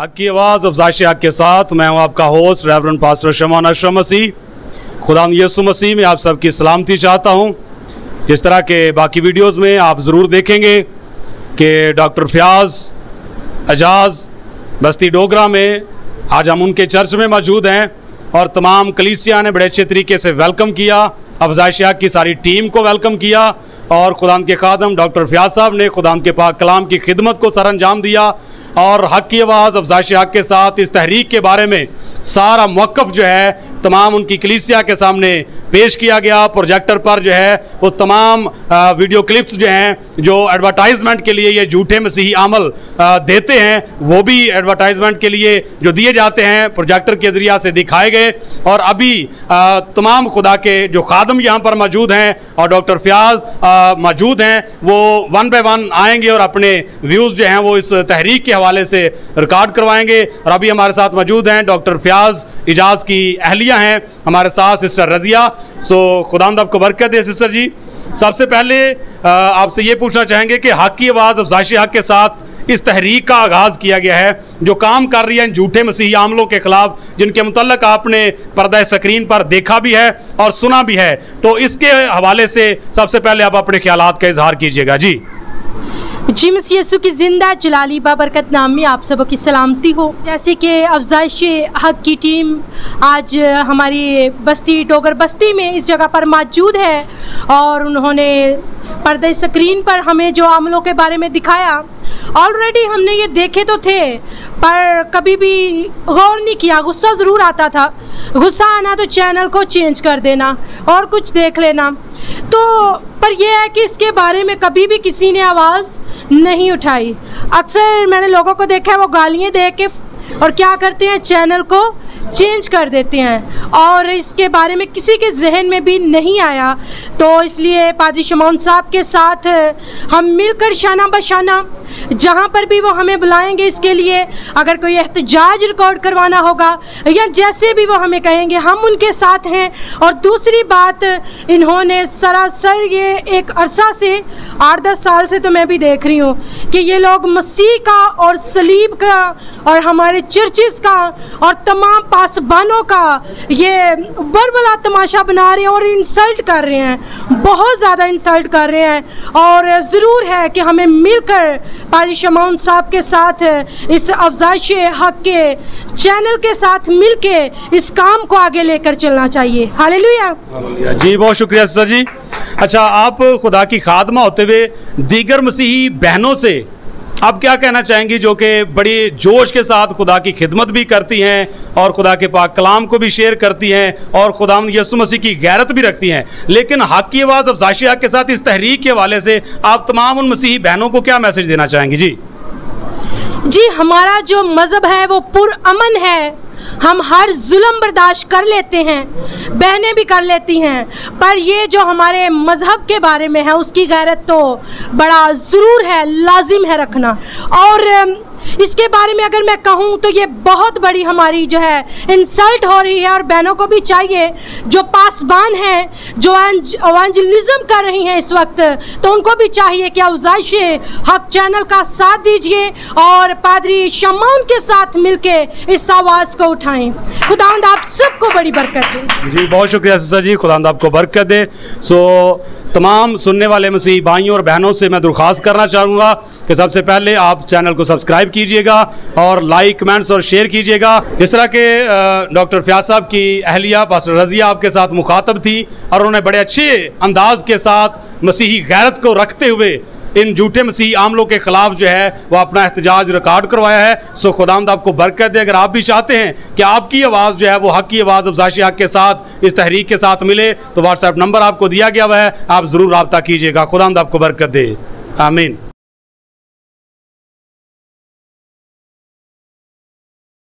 हक की आवाज़ अफ़ज़ाइश हक के साथ मैं हूं आपका होस्ट रेवरेंड पास्टर शमान अशरफ मसीह। खुदा यीशु मसीह में आप सबकी सलामती चाहता हूं। जिस तरह के बाकी वीडियोस में आप ज़रूर देखेंगे कि डॉक्टर फयाज़ एजाज बस्ती डोगरा में आज हम उनके चर्च में मौजूद हैं और तमाम कलीसिया ने बड़े अच्छे तरीके से वेलकम किया। अफ़ज़ाइश हक की सारी टीम को वेलकम किया और खुदाम के खादम डॉक्टर फयाज़ साहब ने खुदाम के पाक कलाम की खिदमत को सर अंजाम दिया और हक की आवाज़ अफ़ज़ाइश हक के साथ इस तहरीक के बारे में सारा मौक़िफ़ जो है तमाम उनकी कलीसिया के सामने पेश किया गया। प्रोजेक्टर पर जो है वो तमाम वीडियो क्लिप्स जो हैं जो एडवर्टाइजमेंट के लिए ये झूठे मसीही अमल देते हैं वो भी एडवर्टाइजमेंट के लिए जो दिए जाते हैं प्रोजेक्टर के ज़रिया से दिखाए गए। और अभी तमाम खुदा के जो खादम यहाँ पर मौजूद हैं और डॉक्टर फयाज़ मौजूद हैं वो वन बाय वन आएंगे और अपने व्यूज़ जो हैं वो इस तहरीक के हवाले से रिकॉर्ड करवाएंगे। और अभी हमारे साथ मौजूद हैं डॉक्टर फयाज़ एजाज की अहलिया हैं हमारे साथ सिस्टर रज़िया। सो खुदावंद आपको बरकत दे सिस्टर जी। सबसे पहले आपसे ये पूछना चाहेंगे कि हक की आवाज़ अफ़ज़ाइश हक के साथ इस तहरीक का आगाज़ किया गया है जो काम कर रही है इन झूठे मसीही आमलों के ख़िलाफ़ जिनके मुतल्लक आपने पर्दा स्क्रीन पर देखा भी है और सुना भी है, तो इसके हवाले से सबसे पहले आप अपने ख्यालात का इजहार कीजिएगा जी। जी मसीह यीशु की ज़िंदा जलाली बाबरकत नाम में आप सबों की सलामती हो। जैसे कि अफ़ज़ाइश हक की टीम आज हमारी बस्ती डोगर बस्ती में इस जगह पर मौजूद है और उन्होंने पर्दे स्क्रीन पर हमें जो अमलों के बारे में दिखाया। ऑलरेडी हमने ये देखे तो थे पर कभी भी गौर नहीं किया। गुस्सा ज़रूर आता था, गुस्सा आना तो चैनल को चेंज कर देना और कुछ देख लेना। तो पर यह है कि इसके बारे में कभी भी किसी ने आवाज़ नहीं उठाई। अक्सर मैंने लोगों को देखा है वो गालियाँ दे के और क्या करते हैं चैनल को चेंज कर देते हैं और इसके बारे में किसी के जहन में भी नहीं आया। तो इसलिए पादरी शमौन साहब के साथ हम मिलकर शाना बशाना जहाँ पर भी वो हमें बुलाएंगे इसके लिए अगर कोई एहतजाज रिकॉर्ड करवाना होगा या जैसे भी वो हमें कहेंगे हम उनके साथ हैं। और दूसरी बात, इन्होंने सरासर ये एक अरसा से 8-10 साल से तो मैं भी देख रही हूँ कि ये लोग मसीह का और सलीब का और हमारे चर्चिस का और तमाम पासबानों का ये बरबला तमाशा बना रहे हैं और इंसल्ट कर रहे हैं, बहुत ज़्यादा इंसल्ट कर रहे हैं। और ज़रूर है कि हमें मिलकर पादरी शमौन साहब के साथ इस अफ़ज़ाइश हक के चैनल के साथ मिलके इस काम को आगे लेकर चलना चाहिए। हालेलुया जी, बहुत शुक्रिया सर जी। अच्छा, आप खुदा की खादमा होते हुए दीगर मसीही बहनों से आप क्या कहना चाहेंगी जो कि बड़ी जोश के साथ खुदा की खिदमत भी करती हैं और खुदा के पाक कलाम को भी शेयर करती हैं और खुदावंद यीशु मसीह की गैरत भी रखती हैं, लेकिन हक की आवाज़ अफ़ज़ाइश हक के साथ इस तहरीक के हवाले से आप तमाम उन मसीही बहनों को क्या मैसेज देना चाहेंगी जी? जी, हमारा जो मज़हब है वो पुरअमन है। हम हर जुल्म बर्दाश्त कर लेते हैं, बहनें भी कर लेती हैं, पर ये जो हमारे मज़हब के बारे में है उसकी गैरत तो बड़ा ज़रूर है, लाजिम है रखना। और इसके बारे में अगर मैं कहूँ तो ये बहुत बड़ी हमारी जो है इंसल्ट हो रही है और बहनों को भी चाहिए जो पासबान हैं जो एवेंजलिज्म कर रही हैं इस वक्त, तो उनको भी चाहिए कि अफ़ज़ाइश हक चैनल का साथ दीजिए और पादरी शमौन के साथ मिलके इस आवाज़ को उठाएं। खुदावंद आप सबको बड़ी बरकत दे। जी, बहुत शुक्रिया सिस्टर जी, खुदावंद आपको बरकत दे। तमाम सुनने वाले मसीही भाइयों और बहनों से मैं दरख्वास्त करना चाहूँगा कि सबसे पहले आप चैनल को सब्सक्राइब कीजिएगा और लाइक, कमेंट्स और शेयर कीजिएगा। जिस तरह के डॉक्टर फयाज़ साहब की अहलिया पास्टर रज़िया आपके साथ मुखातब थी और उन्होंने बड़े अच्छे अंदाज के साथ मसीही गैरत को रखते हुए इन झूठे मसीही आमलों के ख़िलाफ़ जो है वो अपना एहतजाज रिकॉर्ड करवाया है। सो खुदावंद आपको बरकत दे। अगर आप भी चाहते हैं कि आपकी आवाज़ जो है वो हक की आवाज़ अफ़ज़ाइश हक के साथ इस तहरीक के साथ मिले तो व्हाट्सएप नंबर आपको दिया गया हुआ है, आप ज़रूर रब्ता कीजिएगा। खुदावंद आपको बरकत दे। आमीन।